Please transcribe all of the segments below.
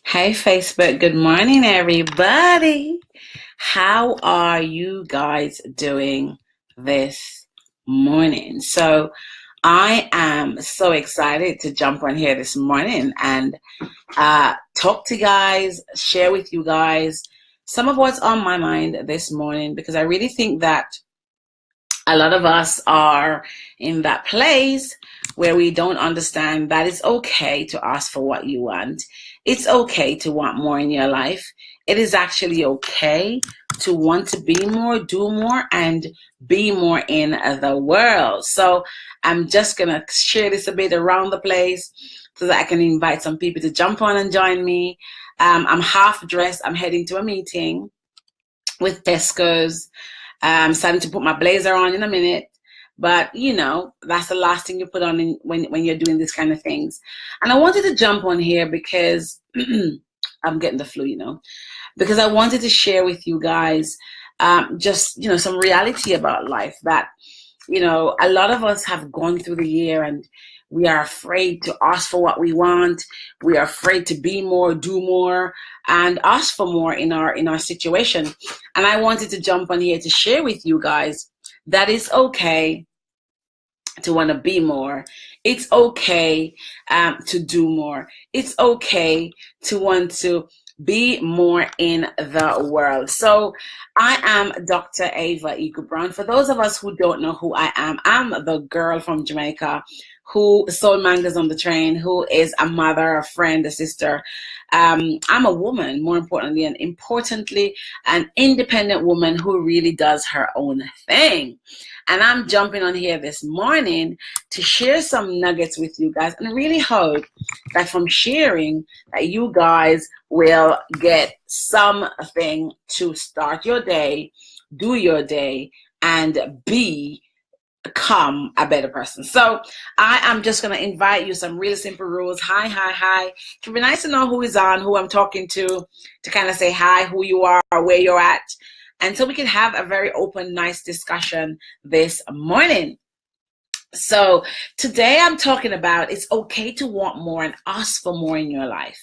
Hey Facebook, good morning everybody. How are you guys doing this morning? So I am so excited to jump on here this morning and talk to you guys, share with you guys some of what's on my mind this morning, because I really think that a lot of us are in that place where we don't understand that it's okay to ask for what you want. It's okay to want more in your life. It is actually okay to want to be more, do more, and be more in the world. So I'm just going to share this a bit around the place so that I can invite some people to jump on and join me. I'm half dressed. I'm heading to a meeting with Tesco's. I'm starting to put my blazer on in a minute, but that's the last thing you put on when you're doing these kind of things. And I wanted to jump on here because I'm getting the flu, because I wanted to share with you guys just some reality about life that a lot of us have gone through the year and we are afraid to ask for what we want. We are afraid to be more, do more, and ask for more in our situation. And I wanted to jump on here to share with you guys that it's okay to want to be more. It's okay to do more. It's okay to want to be more in the world. So I am Dr. Ava Eagle Brown. For those of us who don't know who I am, I'm the girl from Jamaica who sold mangoes on the train, who is a mother, a friend, a sister. I'm a woman, more importantly, an independent woman who really does her own thing. And I'm jumping on here this morning to share some nuggets with you guys, and really hope that from sharing that you guys will get something to start your day, do your day, and become a better person. So I am just going to invite you some really simple rules. Hi. It would be nice to know who is on, who I'm talking to kind of say hi, who you are, where you're at. And so we can have a very open, nice discussion this morning. So today I'm talking about it's okay to want more and ask for more in your life,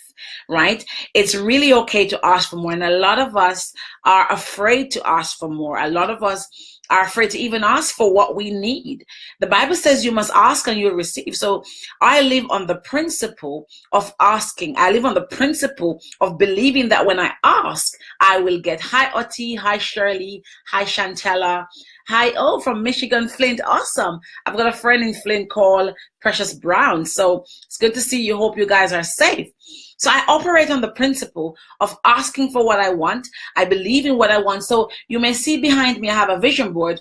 right? It's really okay to ask for more. And a lot of us are afraid to ask for more. A lot of us are afraid to even ask for what we need. The Bible says you must ask and you'll receive. So I live on the principle of asking. I live on the principle of believing that when I ask, I will get. Hi, Oti. Hi, Shirley. Hi, Shantella. Hi, from Michigan, Flint. Awesome. I've got a friend in Flint called Precious Brown. So it's good to see you. Hope you guys are safe. So I operate on the principle of asking for what I want. I believe in what I want. So you may see behind me, I have a vision board.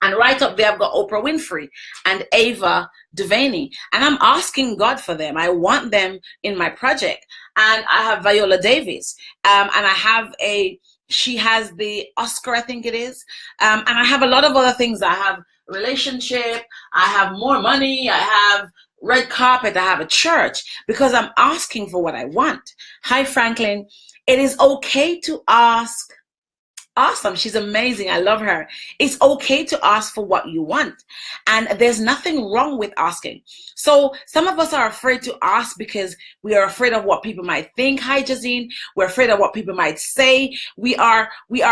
And right up there, I've got Oprah Winfrey and Ava DuVernay. And I'm asking God for them. I want them in my project. And I have Viola Davis. And I have she has the Oscar, I think it is. And I have a lot of other things. I have relationship. I have more money. I have red carpet. I have a church, because I'm asking for what I want. Hi, Franklin. It is okay to ask. Awesome. She's amazing. I love her. It's okay to ask for what you want. And there's nothing wrong with asking. So some of us are afraid to ask because we are afraid of what people might think. Hi, Jazine. We're afraid of what people might say. We are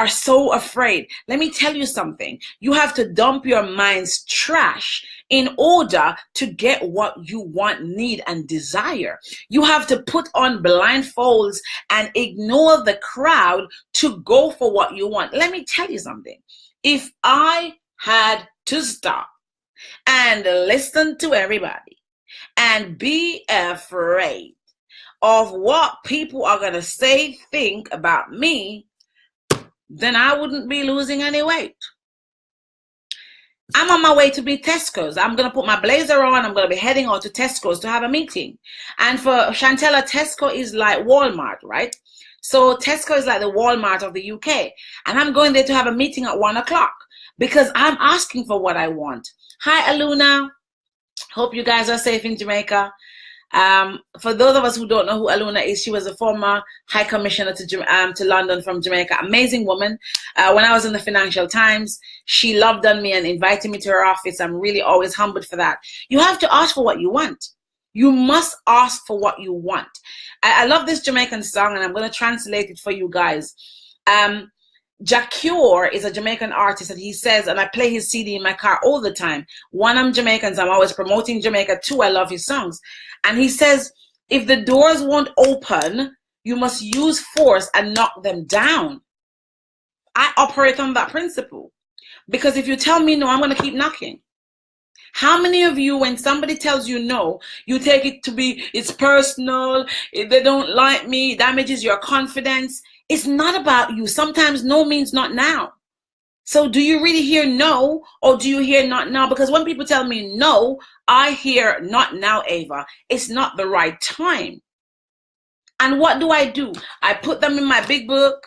so afraid. Let me tell you something. You have to dump your mind's trash in order to get what you want, need, and desire. You have to put on blindfolds and ignore the crowd to go for what you want. Let me tell you something. If I had to stop and listen to everybody and be afraid of what people are going to say, think about me, then I wouldn't be losing any weight. I'm on my way to be Tesco's. I'm going to put my blazer on. I'm going to be heading on to Tesco's to have a meeting. And for Chantella, Tesco is like Walmart, right? So Tesco is like the Walmart of the UK. And I'm going there to have a meeting at 1 o'clock because I'm asking for what I want. Hi, Aluna. Hope you guys are safe in Jamaica. For those of us who don't know who Aluna is, she was a former High Commissioner to London from Jamaica. Amazing woman. When I was in the Financial Times, she loved on me and invited me to her office. I'm really always humbled for that. You have to ask for what you want. You must ask for what you want. I love this Jamaican song, and I'm going to translate it for you guys. Jacure is a Jamaican artist, and he says, and I play his CD in my car all the time. One, I'm Jamaican, so I'm always promoting Jamaica. Two, I love his songs. And he says, if the doors won't open, you must use force and knock them down. I operate on that principle, because if you tell me no, I'm going to keep knocking. How many of you, when somebody tells you no, you take it to be, it's personal, they don't like me, it damages your confidence? It's not about you. Sometimes no means not now. So do you really hear no, or do you hear not now? Because when people tell me no, I hear not now, Ava. It's not the right time. And what do? I put them in my big book,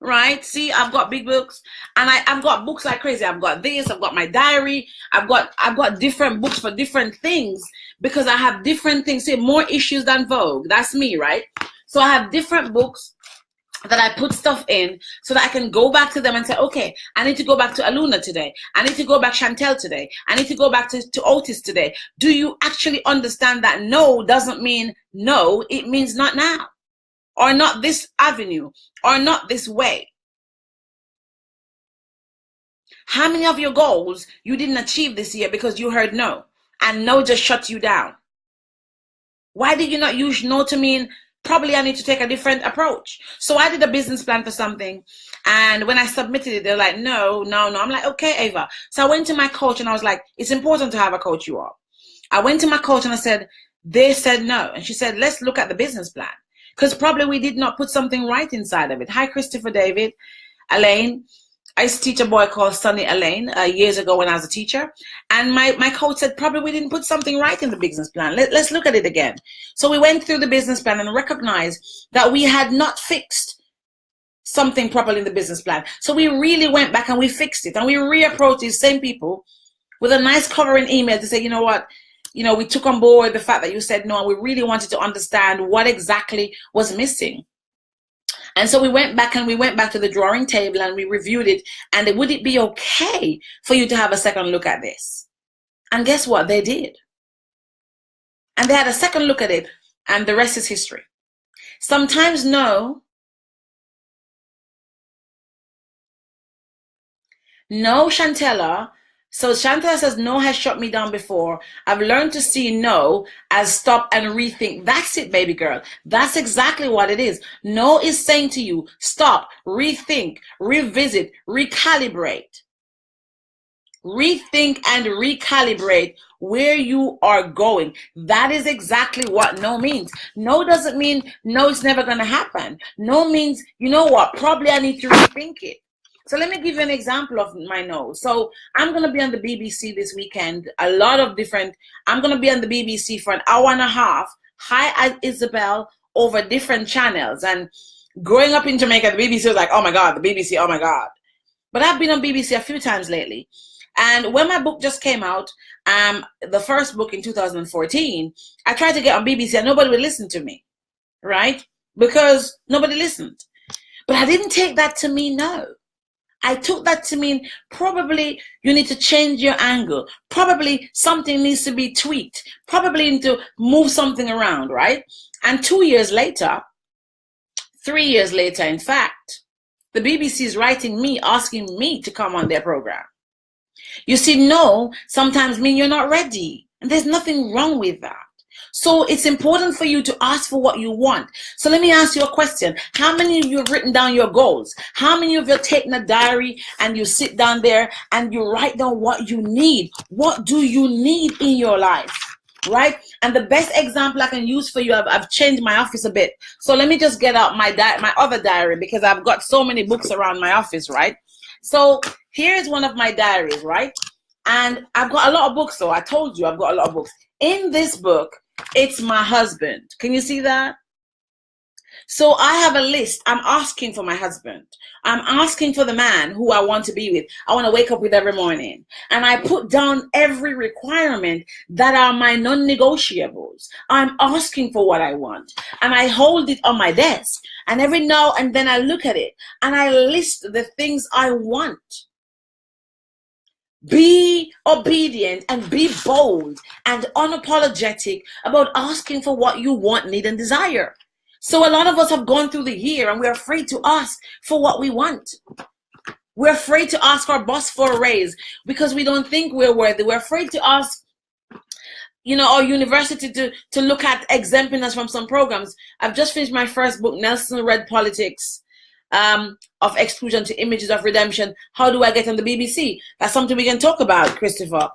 right? See, I've got big books, and I've got books like crazy. I've got this, I've got my diary, I've got different books for different things, because I have different things. See, more issues than Vogue. That's me, right? So I have different books that I put stuff in so that I can go back to them and say, okay, I need to go back to Aluna today. I need to go back Chantel today. I need to go back to Otis today. Do you actually understand that no doesn't mean no, it means not now, or not this avenue, or not this way? How many of your goals you didn't achieve this year because you heard no, and no just shut you down? Why did you not use no to mean, probably I need to take a different approach? So I did a business plan for something, and when I submitted it, they're like, no. I'm like, okay, Ava. So I went to my coach, and I was like, it's important to have a coach, you all. I went to my coach and I said, they said no. And she said, let's look at the business plan, because probably we did not put something right inside of it. Hi, Christopher David, Elaine. I used to teach a boy called Sonny Elaine years ago when I was a teacher. And my coach said, probably we didn't put something right in the business plan. Let's look at it again. So we went through the business plan and recognized that we had not fixed something properly in the business plan. So we really went back and we fixed it. And we reapproached these same people with a nice covering email to say, you know what? We took on board the fact that you said no, and we really wanted to understand what exactly was missing. And so we went back to the drawing table and we reviewed it. And would it be okay for you to have a second look at this? And guess what? They did. And they had a second look at it, and the rest is history. Sometimes no, Chantella. So Chantella says, no has shut me down before. I've learned to see no as stop and rethink. That's it, baby girl. That's exactly what it is. No is saying to you, stop, rethink, revisit, recalibrate. Rethink and recalibrate where you are going. That is exactly what no means. No doesn't mean no, it's never going to happen. No means, you know what, probably I need to rethink it. So let me give you an example of my no. So I'm going to be on the BBC this weekend. I'm going to be on the BBC for an hour and a half. Hi, Isabel, over different channels. And growing up in Jamaica, the BBC was like, oh my God, the BBC, oh my God. But I've been on BBC a few times lately. And when my book just came out, the first book in 2014, I tried to get on BBC and nobody would listen to me, right? Because nobody listened. But I didn't take that to mean no. I took that to mean probably you need to change your angle. Probably something needs to be tweaked. Probably need to move something around, right? And 2 years later, 3 years later, in fact, the BBC is writing me, asking me to come on their program. You see, no sometimes mean you're not ready. And there's nothing wrong with that. So it's important for you to ask for what you want. So let me ask you a question. How many of you have written down your goals? How many of you have taken a diary and you sit down there and you write down what you need? What do you need in your life? Right? And the best example I can use for you, I've changed my office a bit. So let me just get out my other diary, because I've got so many books around my office, right? So here's one of my diaries, right? And I've got a lot of books, so I told you I've got a lot of books. In this book, it's my husband. Can you see that? So I have a list. I'm asking for my husband. I'm asking for the man who I want to be with. I want to wake up with every morning. And I put down every requirement that are my non-negotiables. I'm asking for what I want. And I hold it on my desk. And every now and then I look at it and I list the things I want. Be obedient and be bold and unapologetic about asking for what you want, need, and desire. So a lot of us have gone through the year and we're afraid to ask for what we want. We're afraid to ask our boss for a raise because we don't think we're worthy. We're afraid to ask, our university to look at exempting us from some programs. I've just finished my first book, Nelson Red Politics, of Exclusion to Images of Redemption. How do I get on the BBC? That's something we can talk about, Christopher.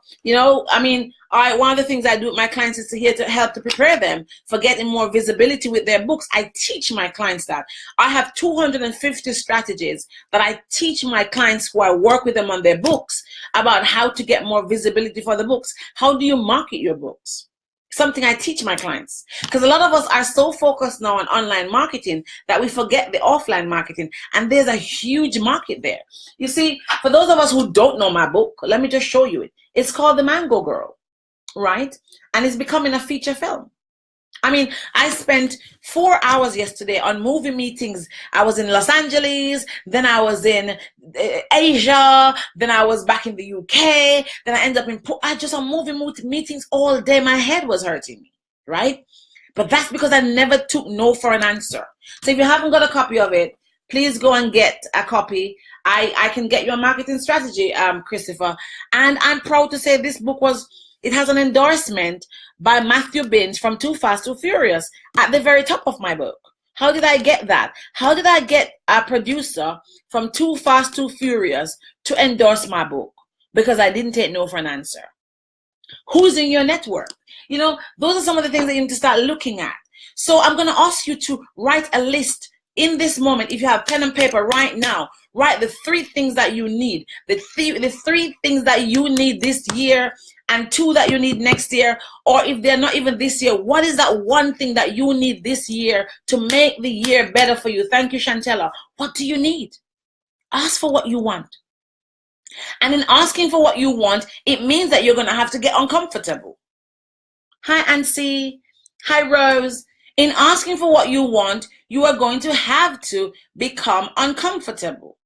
One of the things I do with my clients is to help to prepare them for getting more visibility with their books. I teach my clients that. I have 250 strategies that I teach my clients who I work with them on their books about how to get more visibility for the books. How do you market your books? Something I teach my clients, because a lot of us are so focused now on online marketing that we forget the offline marketing, and there's a huge market there. You see, for those of us who don't know my book, let me just show you it. It's called The Mango Girl, right? And it's becoming a feature film. I spent 4 hours yesterday on movie meetings. I was in Los Angeles, then I was in Asia, then I was back in the UK, then I ended up on movie meetings all day. My head was hurting me, right? But that's because I never took no for an answer. So if you haven't got a copy of it, please go and get a copy. I can get you a marketing strategy, Christopher. And I'm proud to say this book it has an endorsement by Matthew Binns from Too Fast, Too Furious at the very top of my book. How did I get that? How did I get a producer from Too Fast, Too Furious to endorse my book? Because I didn't take no for an answer. Who's in your network? Those are some of the things that you need to start looking at. So I'm going to ask you to write a list in this moment. If you have pen and paper right now, write the 3 things that you need. The 3 things that you need this year, and 2 that you need next year, or if they're not even this year, what is that one thing that you need this year to make the year better for you? Thank you, Chantella. What do you need? Ask for what you want. And in asking for what you want, it means that you're going to have to get uncomfortable. Hi, Ansi. Hi, Rose. In asking for what you want, you are going to have to become uncomfortable,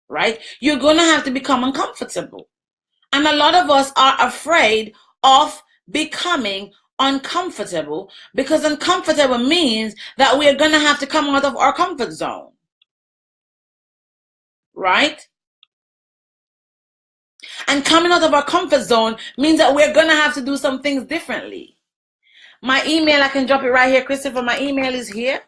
right? You're going to have to become uncomfortable. And a lot of us are afraid of becoming uncomfortable, because uncomfortable means that we are going to have to come out of our comfort zone, right? And coming out of our comfort zone means that we're going to have to do some things differently. My email, I can drop it right here, Christopher. My email is here.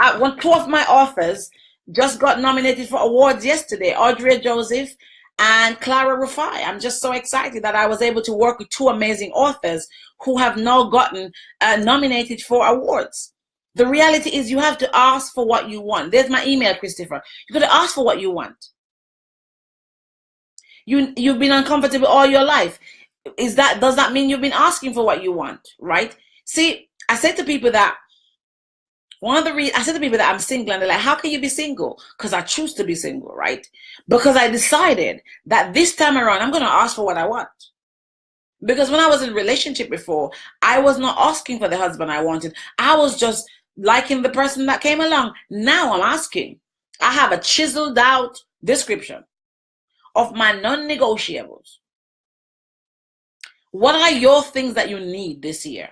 2 of my authors just got nominated for awards yesterday, Audrey Joseph and Clara Rufai. I'm just so excited that I was able to work with 2 amazing authors who have now gotten nominated for awards. The reality is you have to ask for what you want. There's my email, Christopher. You got to ask for what you want. You've been uncomfortable all your life. Does that mean you've been asking for what you want, right? See, I said to people that I'm single, and they're like, how can you be single? Because I choose to be single, right? Because I decided that this time around, I'm going to ask for what I want. Because when I was in a relationship before, I was not asking for the husband I wanted. I was just liking the person that came along. Now I'm asking. I have a chiseled out description of my non-negotiables. What are your things that you need this year?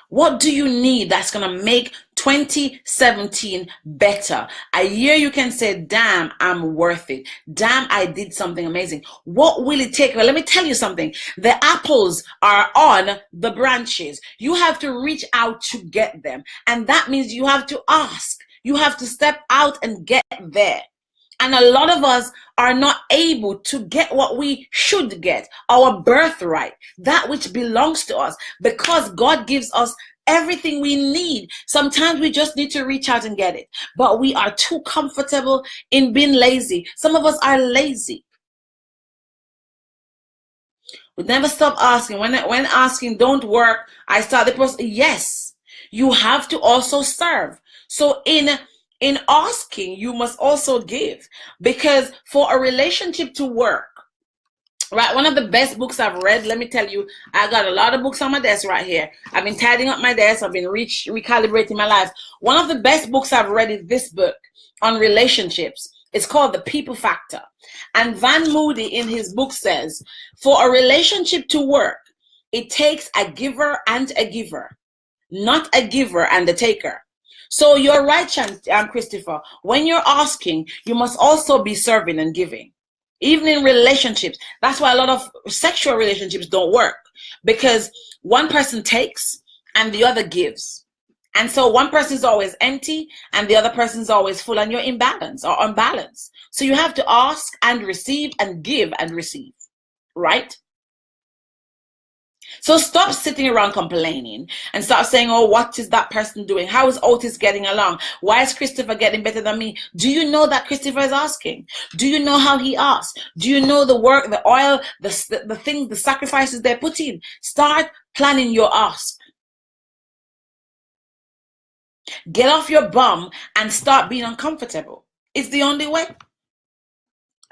What do you need that's going to make 2017 better? A year you can say, damn, I'm worth it. Damn, I did something amazing. What will it take? Well, let me tell you something. The apples are on the branches. You have to reach out to get them. And that means you have to ask. You have to step out and get there. And a lot of us are not able to get what we should get, our birthright, that which belongs to us, because God gives us everything we need. Sometimes we just need to reach out and get it, but we are too comfortable in being lazy. Some of us are lazy. We never stop asking. When asking don't work, I start the process. Yes, you have to also serve. So in asking, you must also give, because for a relationship to work, right? One of the best books I've read, let me tell you, I got a lot of books on my desk right here. I've been tidying up my desk. I've been recalibrating my life. One of the best books I've read is this book on relationships. It's called The People Factor. And Van Moody in his book says, for a relationship to work, it takes a giver and a giver. not a giver and a taker. So you're right, Christopher. When you're asking, you must also be serving and giving. Even in relationships. That's why a lot of sexual relationships don't work, because one person takes and the other gives. And so one person is always empty and the other person is always full, and you're imbalanced or unbalanced. So you have to ask and receive and give and receive, right? So stop sitting around complaining and start saying, oh, what is that person doing? How is Otis getting along? Why is Christopher getting better than me? Do you know that Christopher is asking? Do you know how he asks? Do you know the work, the oil, the things, the sacrifices they put in? Start planning your ask. Get off your bum and start being uncomfortable. It's the only way.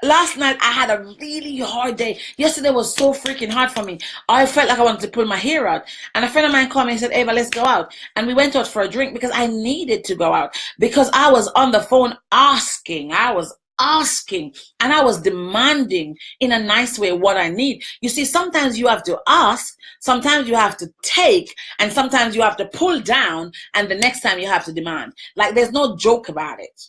Last night, I had a really hard day. Yesterday was so freaking hard for me. I felt like I wanted to pull my hair out. And a friend of mine called me and said, Ava, let's go out. And we went out for a drink because I needed to go out. Because I was on the phone asking. I was asking. And I was demanding in a nice way what I need. You see, sometimes you have to ask. Sometimes you have to take. And sometimes you have to pull down. And the next time you have to demand. Like, there's no joke about it.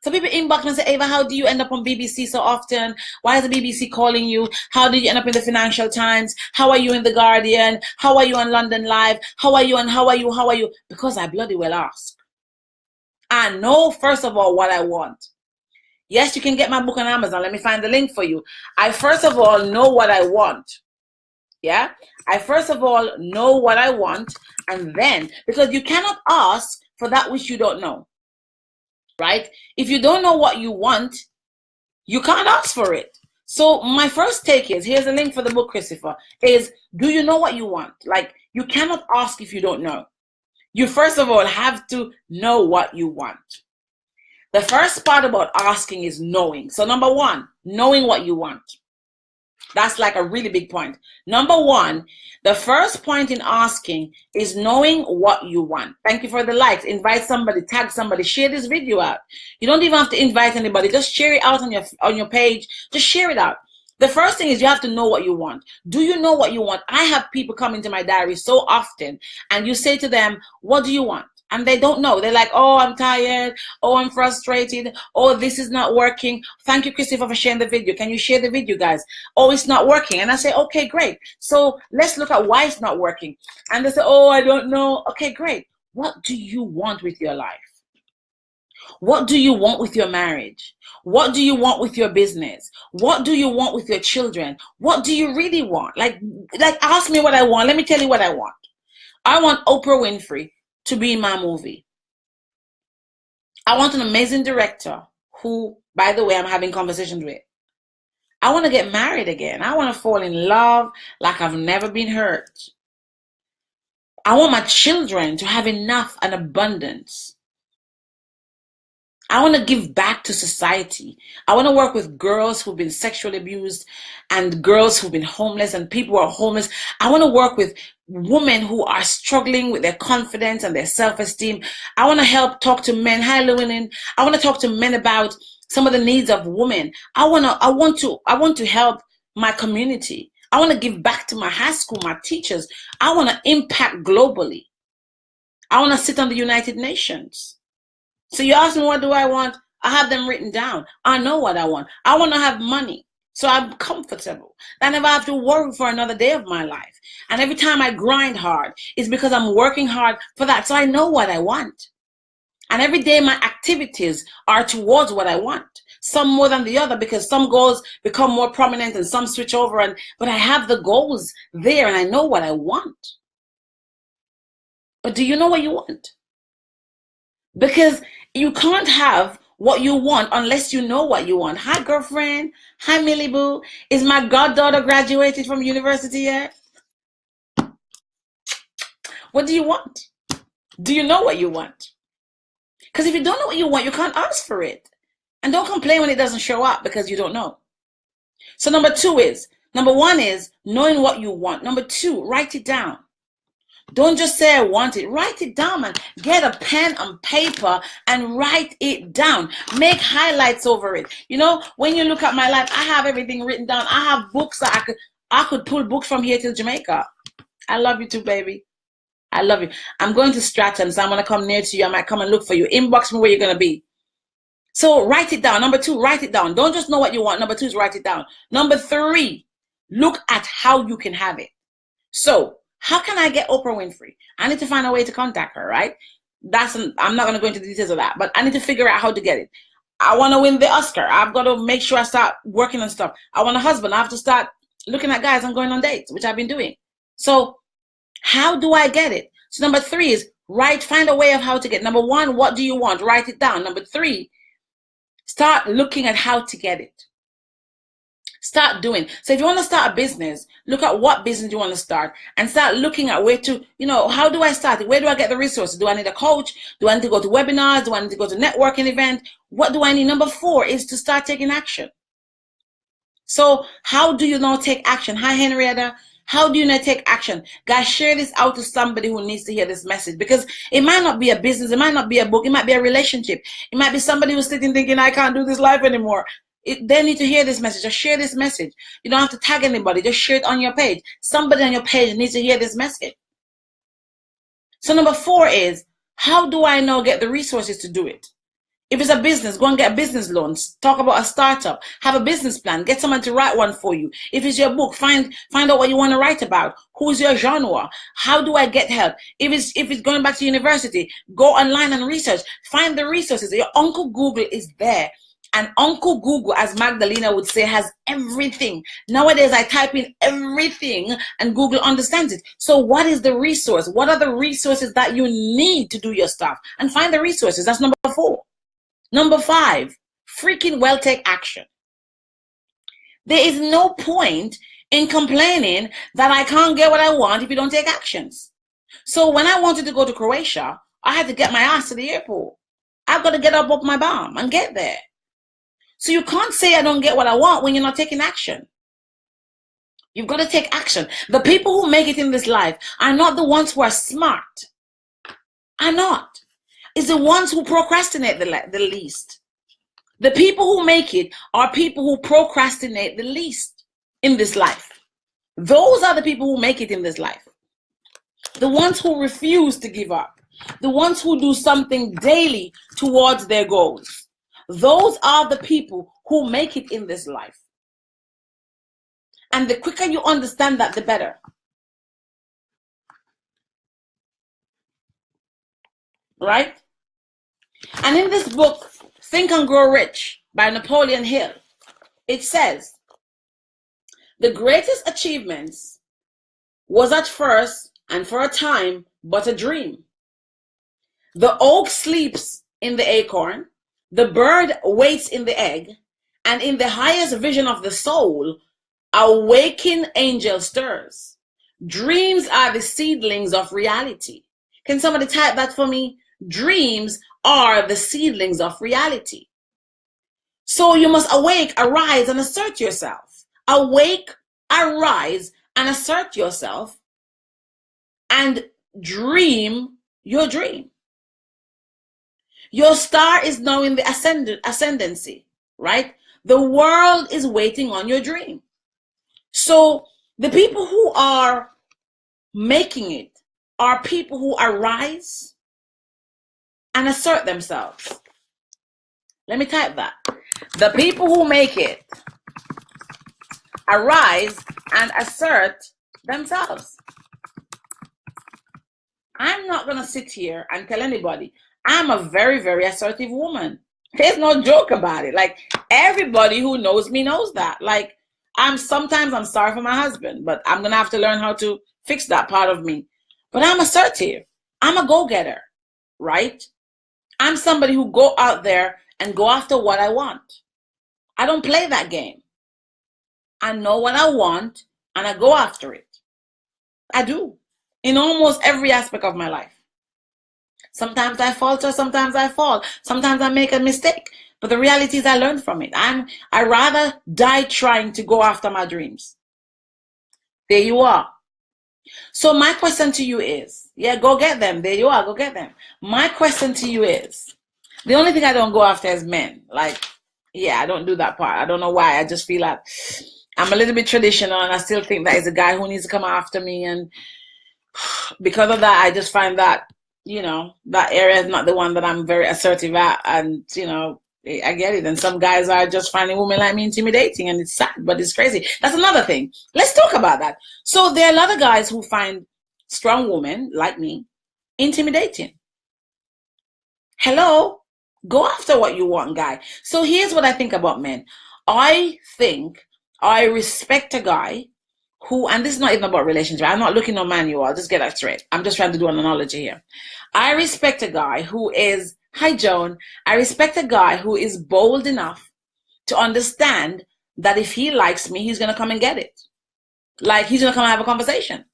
So people inbox me and say, Ava, how do you end up on BBC so often? Why is the BBC calling you? How did you end up in the Financial Times? How are you in The Guardian? How are you on London Live? How are you and how are you? How are you? Because I bloody well ask. I know, first of all, what I want. Yes, you can get my book on Amazon. Let me find the link for you. I first of all know what I want. Yeah? I first of all know what I want. And then, because you cannot ask for that which you don't know. Right? If you don't know what you want, you can't ask for it. So my first take is, here's a link for the book, Christopher, is, do you know what you want? Like, you cannot ask if you don't know. You first of all have to know what you want. The first part about asking is knowing. So number one, knowing what you want. That's like a really big point. Number one, the first point in asking is knowing what you want. Thank you for the likes. Invite somebody, tag somebody, share this video out. You don't even have to invite anybody. Just share it out on your page. Just share it out. The first thing is you have to know what you want. Do you know what you want? I have people come into my diary so often, and you say to them, what do you want? And they don't know. They're like, oh, I'm tired. Oh, I'm frustrated. Oh, this is not working. Thank you, Christopher, for sharing the video. Can you share the video, guys? Oh, it's not working. And I say, okay, great. So let's look at why it's not working. And they say, oh, I don't know. Okay, great. What do you want with your life? What do you want with your marriage? What do you want with your business? What do you want with your children? What do you really want? Like ask me what I want. Let me tell you what I want. I want Oprah Winfrey to be in my movie. I want an amazing director who, by the way, I'm having conversations with. I want to get married again. I want to fall in love like I've never been hurt. I want my children to have enough and abundance. I want to give back to society. I want to work with girls who've been sexually abused and girls who've been homeless and people who are homeless. I want to work with women who are struggling with their confidence and their self-esteem. I want to help talk to men. Hi, Llewellyn. I want to talk to men about some of the needs of women. I want to help my community. I want to give back to my high school, my teachers. I want to impact globally. I want to sit on the United Nations. So you ask me, what do I want? I have them written down. I know what I want. I want to have money, so I'm comfortable. I never have to worry for another day of my life. And every time I grind hard, it's because I'm working hard for that. So I know what I want. And every day my activities are towards what I want. Some more than the other, because some goals become more prominent and some switch over. But I have the goals there and I know what I want. But do you know what you want? Because you can't have what you want unless you know what you want. Hi, girlfriend. Hi, Millie Boo. Is my goddaughter graduated from university yet? What do you want? Do you know what you want? Because if you don't know what you want, you can't ask for it. And don't complain when it doesn't show up because you don't know. So number one is knowing what you want. Number two, write it down. Don't just say I want it. Write it down, man. Get a pen and paper and write it down. Make highlights over it. You know, when you look at my life, I have everything written down. I have books that I could pull books from here to Jamaica. I love you too, baby. I love you. I'm going to Stratton, so I'm going to come near to you. I might come and look for you. Inbox me where you're going to be. So write it down. Number 2, write it down. Don't just know what you want. Number 2 is write it down. Number 3, look at how you can have it. So how can I get Oprah Winfrey? I need to find a way to contact her, right? I'm not going to go into the details of that, but I need to figure out how to get it. I want to win the Oscar. I've got to make sure I start working on stuff. I want a husband. I have to start looking at guys and going on dates, which I've been doing. So how do I get it? So number 3 is find a way of how to get it. Number 1, what do you want? Write it down. Number 3, start looking at how to get it. Start doing. So if you want to start a business, look at what business you want to start and start looking at where to, how do I start it? Where do I get the resources? Do I need a coach? Do I need to go to webinars? Do I need to go to networking event? What do I need? Number 4 is to start taking action. So how do you now take action? Hi, Henrietta. How do you now take action? Guys, share this out to somebody who needs to hear this message, because it might not be a business. It might not be a book. It might be a relationship. It might be somebody who's sitting thinking, I can't do this life anymore. They need to hear this message. Just share this message. You don't have to tag anybody. Just share it on your page. Somebody on your page needs to hear this message. So number 4 is, how do I now get the resources to do it? If it's a business, go and get business loans. Talk about a startup. Have a business plan. Get someone to write one for you. If it's your book, find out what you want to write about. Who's your genre? How do I get help? If it's going back to university, go online and research. Find the resources. Your Uncle Google is there. And Uncle Google, as Magdalena would say, has everything. Nowadays, I type in everything and Google understands it. So what is the resource? What are the resources that you need to do your stuff? And find the resources. That's number 4. Number 5, freaking well take action. There is no point in complaining that I can't get what I want if you don't take actions. So when I wanted to go to Croatia, I had to get my ass to the airport. I've got to get up off my bum and get there. So you can't say I don't get what I want when you're not taking action. You've got to take action. The people who make it in this life are not the ones who are smart. Are not. It's the ones who procrastinate the least. The people who make it are people who procrastinate the least in this life. Those are the people who make it in this life. The ones who refuse to give up. The ones who do something daily towards their goals. Those are the people who make it in this life. And the quicker you understand that, the better. Right? And in this book, Think and Grow Rich by Napoleon Hill, it says, the greatest achievements was at first and for a time but a dream. The oak sleeps in the acorn, the bird waits in the egg, and in the highest vision of the soul, a waking angel stirs. Dreams are the seedlings of reality. Can somebody type that for me? Dreams are the seedlings of reality. So you must awake, arise, and assert yourself. Awake, arise, and assert yourself, and dream your dream. Your star is now in the ascendancy, right? The world is waiting on your dream. So the people who are making it are people who arise and assert themselves. Let me type that. The people who make it arise and assert themselves. I'm not going to sit here and tell anybody I'm a very, very assertive woman. There's no joke about it. Like, everybody who knows me knows that. Like, sometimes I'm sorry for my husband, but I'm going to have to learn how to fix that part of me. But I'm assertive. I'm a go-getter, right? I'm somebody who go out there and go after what I want. I don't play that game. I know what I want and I go after it. I do. In almost every aspect of my life. Sometimes I falter, sometimes I fall. Sometimes I make a mistake. But the reality is I learned from it. I rather die trying to go after my dreams. There you are. So my question to you is, yeah, go get them. There you are, go get them. My question to you is, the only thing I don't go after is men. Like, yeah, I don't do that part. I don't know why. I just feel like I'm a little bit traditional and I still think that is a guy who needs to come after me. And because of that, I just find that, you know, that area is not the one that I'm very assertive at. And, you know, I get it. And some guys are just finding women like me intimidating, and it's sad, but it's crazy. That's another thing. Let's talk about that. So there are a lot of guys who find strong women like me intimidating. Hello, go after what you want, guy. So here's what I think about men. I think I respect a guy who, and this is not even about relationship. I'm not looking on manual. I'll just get that straight. I'm just trying to do an analogy here. I respect a guy who is, hi, Joan. I respect a guy who is bold enough to understand that if he likes me, he's going to come and get it. Like, he's going to come and have a conversation.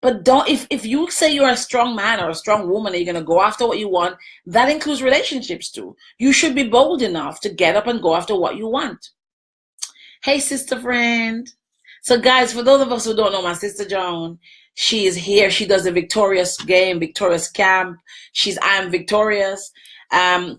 But don't, if you say you're a strong man or a strong woman and you're going to go after what you want, that includes relationships too. You should be bold enough to get up and go after what you want. Hey, sister friend. So guys, for those of us who don't know my sister Joan, she is here. She does the Victorious game, Victorious camp. She's I Am Victorious.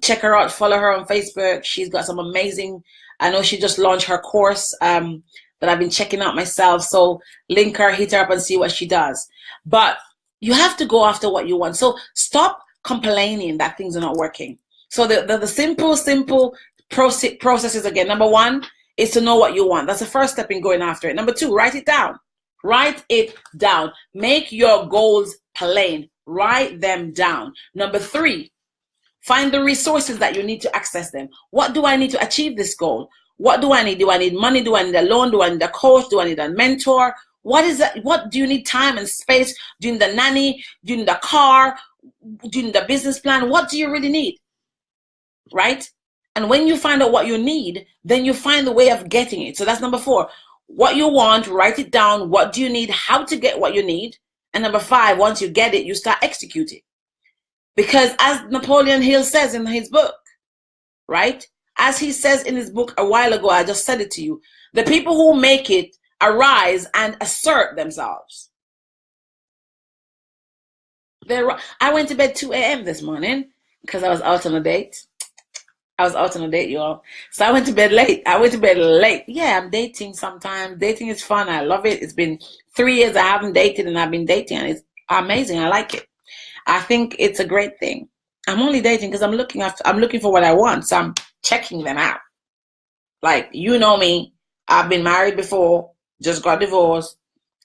Check her out. Follow her on Facebook. She's got some amazing, I know she just launched her course that I've been checking out myself. So link her, hit her up and see what she does. But you have to go after what you want. So stop complaining that things are not working. So the simple processes again. Number one is to know what you want. That's the first step in going after it. Number two, write it down. Write it down. Make your goals plain. Write them down. Number three, find the resources that you need to access them. What do I need to achieve this goal? What do I need? Do I need money? Do I need a loan? Do I need a coach? Do I need a mentor? What is that? What do you need? Time and space? Do you need a nanny? Do you need a car? Do you need a business plan? What do you really need? Right? And when you find out what you need, then you find the way of getting it. So that's number four. What you want, write it down. What do you need? How to get what you need? And number five, once you get it, you start executing. Because as Napoleon Hill says in his book, right? As he says in his book a while ago, I just said it to you. The people who make it arise and assert themselves. I went to bed 2 a.m. this morning because I was out on a date. I was out on a date, y'all. So I went to bed late. Yeah, I'm dating sometimes. Dating is fun. I love it. It's been 3 years I haven't dated, and I've been dating, and it's amazing. I like it. I think it's a great thing. I'm only dating because I'm looking for what I want. So I'm checking them out. Like, you know me. I've been married before. Just got divorced.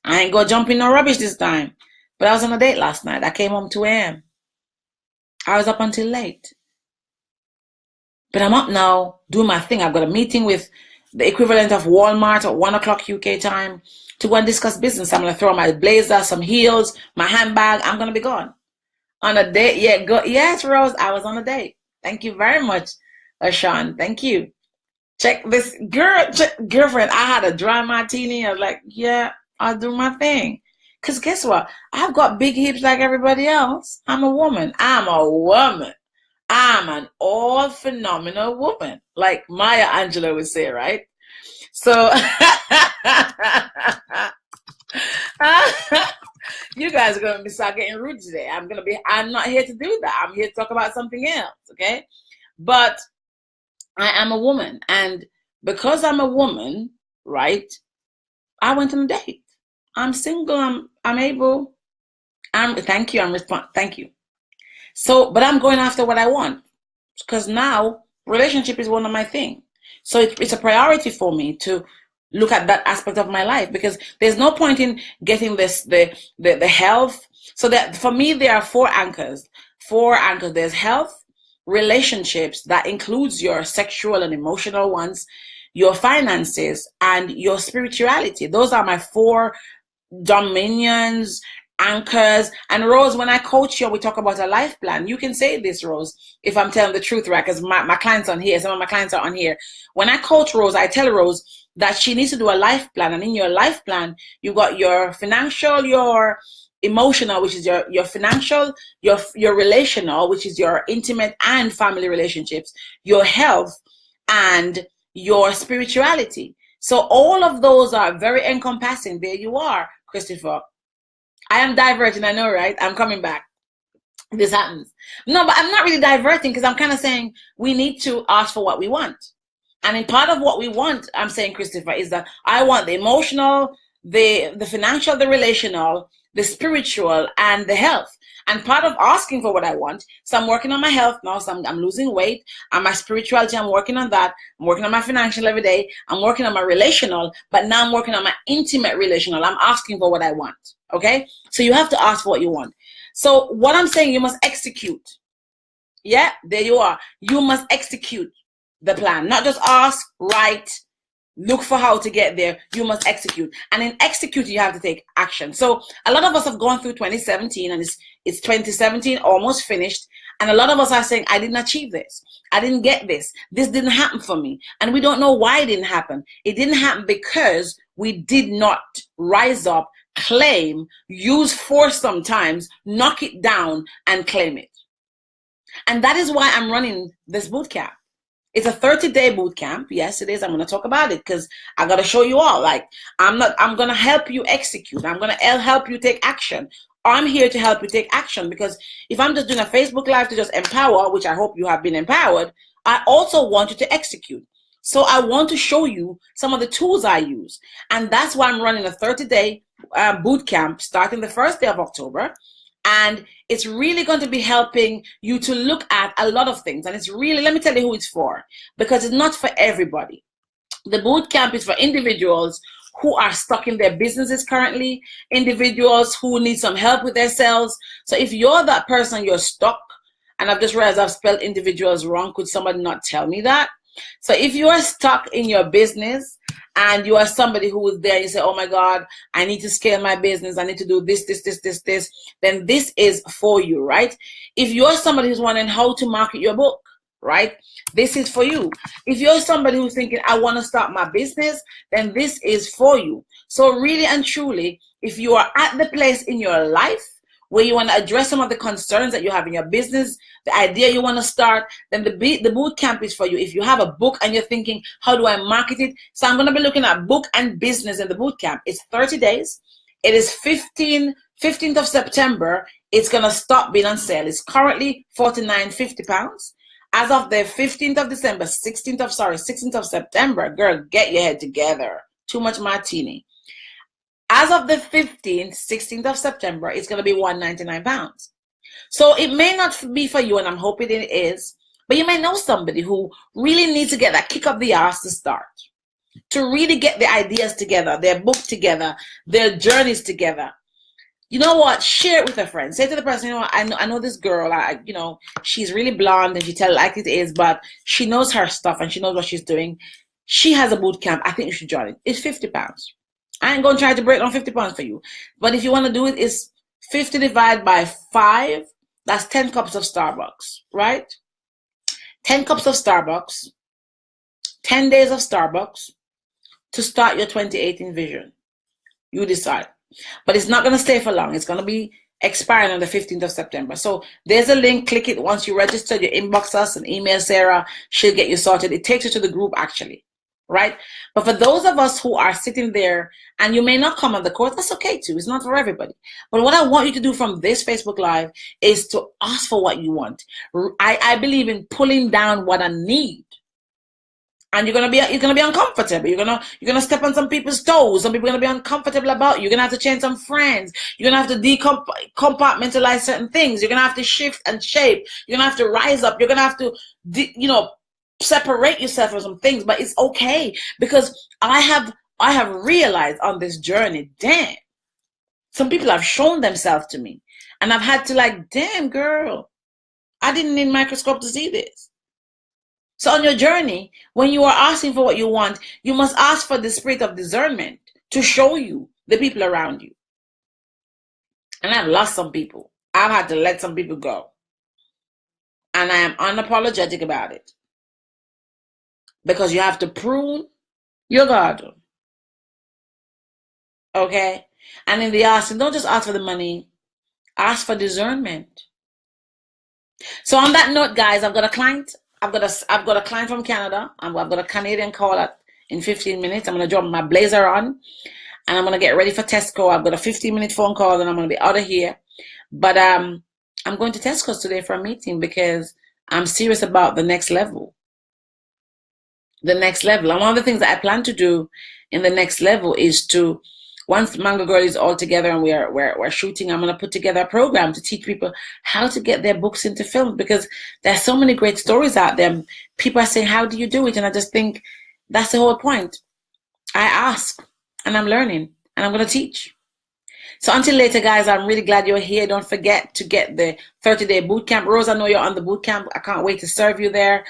I ain't gonna jump in no rubbish this time. But I was on a date last night. I came home 2 a.m. I was up until late. But I'm up now doing my thing. I've got a meeting with the equivalent of Walmart at 1 o'clock UK time to go and discuss business. I'm going to throw my blazer, some heels, my handbag. I'm going to be gone. On a date? Yeah, yes, Rose, I was on a date. Thank you very much, Sean. Thank you. Check this. Girlfriend, I had a dry martini. I was like, yeah, I'll do my thing. Because guess what? I've got big hips like everybody else. I'm a woman. I'm an all phenomenal woman, like Maya Angelou would say, right? So you guys are gonna start getting rude today. I'm not here to do that. I'm here to talk about something else, okay? But I am a woman, and because I'm a woman, right? I went on a date. I'm single. I'm able. Thank you. Thank you. So, but I'm going after what I want, because now relationship is one of my things. So it's a priority for me to look at that aspect of my life, because there's no point in getting the health. So that for me, there are four anchors. There's health, relationships, that includes your sexual and emotional ones, your finances, and your spirituality. Those are my four dominions, anchors. And Rose, when I coach you, we talk about a life plan. You can say this, Rose, if I'm telling the truth, right? Because my clients on here, some of my clients are on here. When I coach Rose, I tell Rose that she needs to do a life plan. And in your life plan, you got your financial, your emotional, which is your financial, your relational, which is your intimate and family relationships, your health, and your spirituality. So all of those are very encompassing. There you are, Christopher. I am diverting, I know, right? I'm coming back. This happens. No, but I'm not really diverting, because I'm kind of saying we need to ask for what we want. And in part of what we want, I'm saying, Christopher, is that I want the emotional, the financial, the relational, the spiritual, and the health. And part of asking for what I want, so I'm working on my health now, so I'm losing weight, and my spirituality, I'm working on that. I'm working on my financial every day. I'm working on my relational, but now I'm working on my intimate relational. I'm asking for what I want, okay? So you have to ask for what you want. So what I'm saying, you must execute. Yeah, there you are. You must execute the plan, not just ask, write, look for how to get there. You must execute, and in executing, you have to take action. So a lot of us have gone through 2017, and it's 2017 almost finished, and a lot of us are saying, I didn't achieve this, I didn't get this didn't happen for me, and we don't know why it didn't happen. It didn't happen because we did not rise up, claim, use force sometimes, knock it down, and claim it. And that is why I'm running this boot camp. It's a 30-day boot camp. Yes, it is. I'm going to talk about it because I got to show you all. Like, I'm going to help you execute. I'm going to help you take action. I'm here to help you take action, because if I'm just doing a Facebook Live to just empower, which I hope you have been empowered, I also want you to execute. So I want to show you some of the tools I use. And that's why I'm running a 30-day boot camp starting the first day of October. And it's really going to be helping you to look at a lot of things. And it's really, let me tell you who it's for, because it's not for everybody. The boot camp is for individuals who are stuck in their businesses currently, individuals who need some help with themselves. So if you're that person, you're stuck, and I've just realized I've spelled individuals wrong. Could somebody not tell me that? So if you are stuck in your business and you are somebody who is there, you say, oh my God, I need to scale my business, I need to do this, then this is for you, right? If you're somebody who's wondering how to market your book, right, this is for you. If you're somebody who's thinking, I want to start my business, then this is for you. So really and truly, if you are at the place in your life where you want to address some of the concerns that you have in your business, the idea you want to start, then the boot camp is for you. If you have a book and you're thinking, how do I market it? So I'm going to be looking at book and business in the boot camp. It's 30 days. It is 15th of September. It's going to stop being on sale. It's currently £49.50. As of the 15th of December, 16th of September, girl, get your head together. Too much martini. As of the 15th, 16th of September, it's going to be £199. So it may not be for you, and I'm hoping it is, but you may know somebody who really needs to get that kick up the ass to start, to really get the ideas together, their book together, their journeys together. You know what? Share it with a friend. Say to the person, you know what? I know this girl. She's really blonde and she tells it like it is, but she knows her stuff and she knows what she's doing. She has a boot camp. I think you should join it. It's £50. I ain't going to try to break down £50 for you. But if you want to do it, it's 50 divided by 5. That's 10 cups of Starbucks, right? 10 cups of Starbucks, 10 days of Starbucks to start your 2018 vision. You decide. But it's not going to stay for long. It's going to be expiring on the 15th of September. So there's a link. Click it. Once you register, you inbox us and email Sarah. She'll get you sorted. It takes you to the group, actually. Right? But for those of us who are sitting there and you may not come on the course, that's okay too. It's not for everybody. But what I want you to do from this Facebook Live is to ask for what you want. I believe in pulling down what I need. And you're gonna be uncomfortable. You're gonna step on some people's toes. Some people are gonna be uncomfortable about you. You're gonna have to change some friends. You're gonna have to compartmentalize certain things. You're gonna have to shift and shape. You're gonna have to rise up. You're gonna have to separate yourself from some things, but it's okay, because I have realized on this journey, damn, some people have shown themselves to me, and I've had to damn girl, I didn't need a microscope to see this. So on your journey, when you are asking for what you want, you must ask for the spirit of discernment to show you the people around you. And I've lost some people. I've had to let some people go, and I am unapologetic about it. Because you have to prune your garden. Okay? And in the asking, don't just ask for the money. Ask for discernment. So on that note, guys, I've got a client. I've got a client from Canada. I've got a Canadian call in 15 minutes. I'm going to drop my blazer on. And I'm going to get ready for Tesco. I've got a 15-minute phone call, and I'm going to be out of here. But I'm going to Tesco's today for a meeting because I'm serious about the next level. The next level. And one of the things that I plan to do in the next level is to once Mango Girl is all together and we're shooting, I'm going to put together a program to teach people how to get their books into film, because there's so many great stories out there. People are saying, how do you do it? And I just think that's the whole point. I ask and I'm learning and I'm going to teach. So until later, guys, I'm really glad you're here. Don't forget to get the 30-day bootcamp. Rose, I know you're on the bootcamp. I can't wait to serve you there.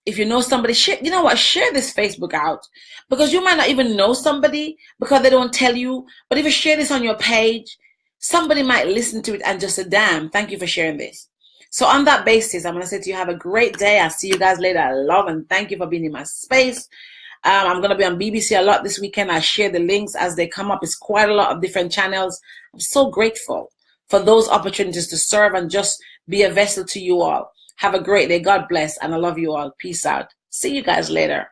If you know somebody, you know what? Share this Facebook out, because you might not even know somebody because they don't tell you. But if you share this on your page, somebody might listen to it and just say, damn, thank you for sharing this. So on that basis, I'm going to say to you, have a great day. I'll see you guys later. I love and thank you for being in my space. I'm going to be on BBC a lot this weekend. I share the links as they come up. It's quite a lot of different channels. I'm so grateful for those opportunities to serve and just be a vessel to you all. Have a great day. God bless. And I love you all. Peace out. See you guys later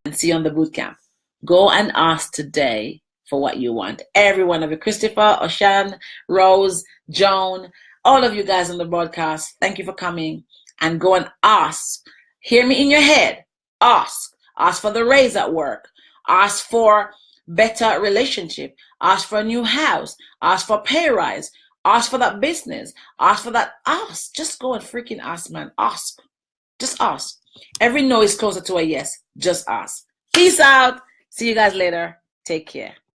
and see you on the bootcamp. Go and ask today for what you want. Every one of you, Christopher, Oshan, Rose, Joan, all of you guys on the broadcast, thank you for coming. And go and ask. Hear me in your head. Ask. Ask for the raise at work. Ask for better relationship. Ask for a new house. Ask for pay rise. Ask for that business. Ask for that. Ask. Just go and freaking ask, man. Ask. Just ask. Every no is closer to a yes. Just ask. Peace out. See you guys later. Take care.